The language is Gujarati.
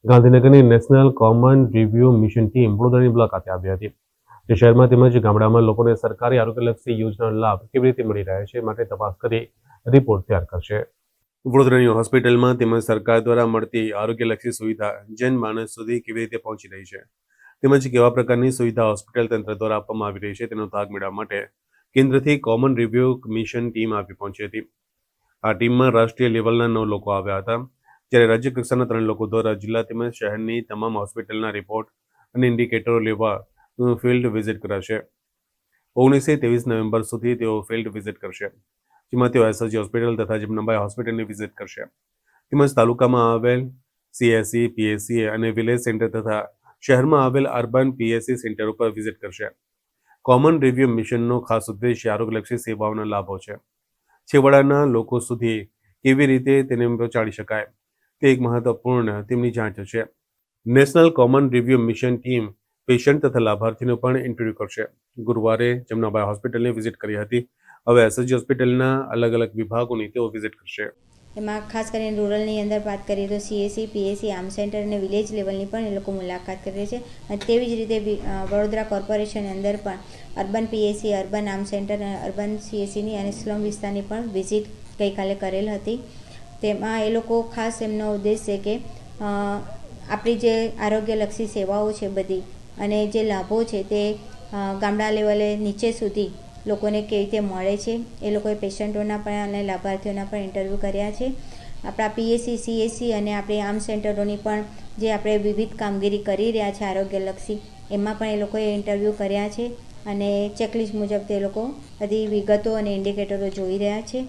ગાંધીનગરની national common review mission team વડોદરાની મુલાકાતે આવી હતી. જે શહેરમાં તેમજ ગામડામાં લોકોને સરકારી આરોગ્યલક્ષી યોજનાનો લાભ કેવી રીતે મળી રહ્યો છે માટે તપાસ કરી રિપોર્ટ તૈયાર કરશે. વડોદરાની હોસ્પિટલમાં તેમજ સરકાર દ્વારા મળતી આરોગ્યલક્ષી સુવિધા જનમાનસ સુધી કેવી રીતે પહોંચી રહી છે તેમજ કેવા પ્રકારની સુવિધા હોસ્પિટલ તંત્ર દ્વારા આપવામાં આવી રહી છે તેનો તાગ મેળવવા માટે કેન્દ્રથી કોમન રિવ્યુ મિશન ટીમ આવી પહોંચી હતી. આ ટીમમાં રાષ્ટ્રીય લેવલના 9 લોકો આવ્યા હતા, જ્યારે રાજ્ય કક્ષાના 3 લોકો દ્વારા જિલ્લા તેમજ શહેરની તમામ હોસ્પિટલના રિપોર્ટ અને ઇન્ડિકેટરો લેવા ફિલ્ડ વિઝિટ કરાશે. 19 થી 23 નવેમ્બર સુધી તેઓ ફિલ્ડ વિઝિટ કરશે, જેમાં તેઓ એસએસજી હોસ્પિટલ તથા જમનાબાઈ હોસ્પિટલની વિઝિટ કરશે. તેમજ તાલુકામાં આવેલ સીએસસી, પીએસસી અને વિલેજ સેન્ટર તથા શહેરમાં આવેલ અર્બન પીએસસી સેન્ટર ઉપર વિઝિટ કરશે. કોમન રિવ્યુ મિશનનો ખાસ ઉદ્દેશ્ય આરોગ્યલક્ષી સેવાઓના લાભો છે. છેવાડાના લોકો સુધી કેવી રીતે તેને પહોંચાડી શકાય તે એક મહત્વપૂર્ણ તેમની જાંચ છે. National common review mission team patient તથા લાભાર્થીનું પણ ઇન્ટરવ્યૂ કરશે. ગુરુવારે જમનાબાઈ હોસ્પિટલની વિઝિટ કરી હતી. હવે એસએસજી હોસ્પિટલના અલગ અલગ વિભાગોની તેઓ વિઝિટ કરશે. એમાં ખાસ કરીને રૂરલની અંદર વાત કરીએ તો સીએસસી, પીએસસી, આર્મ સેન્ટર અને વિલેજ લેવલની પણ એ લોકો મુલાકાત કરે છે. અને તેવી જ રીતે વડોદરા કોર્પોરેશનની અંદર પણ urban PSC, urban arm centre અને અર્બન સીએસસીની અને સ્લમ વિસ્તારની પણ વિઝિટ ગઈકાલે કરેલ હતી. તેમાં એ લોકો ખાસ એમનો ઉદ્દેશ છે કે આપણી જે આરોગ્યલક્ષી સેવાઓ છે બધી અને જે લાભો છે તે ગામડા લેવલે નીચે સુધી લોકોને કેવી રીતે મળે છે એ લોકોએ પેશન્ટોના પણ અને લાભાર્થીઓના પણ ઇન્ટરવ્યૂ કર્યા છે. આપણા પીએસસી, સીએસસી અને આપણી આર્મ સેન્ટરોની પણ જે આપણે વિવિધ કામગીરી કરી રહ્યા છે આરોગ્યલક્ષી, એમાં પણ એ લોકોએ ઇન્ટરવ્યૂ કર્યા છે અને ચેકલિસ્ટ મુજબ તે લોકો બધી વિગતો અને ઇન્ડિકેટરો જોઈ રહ્યા છે.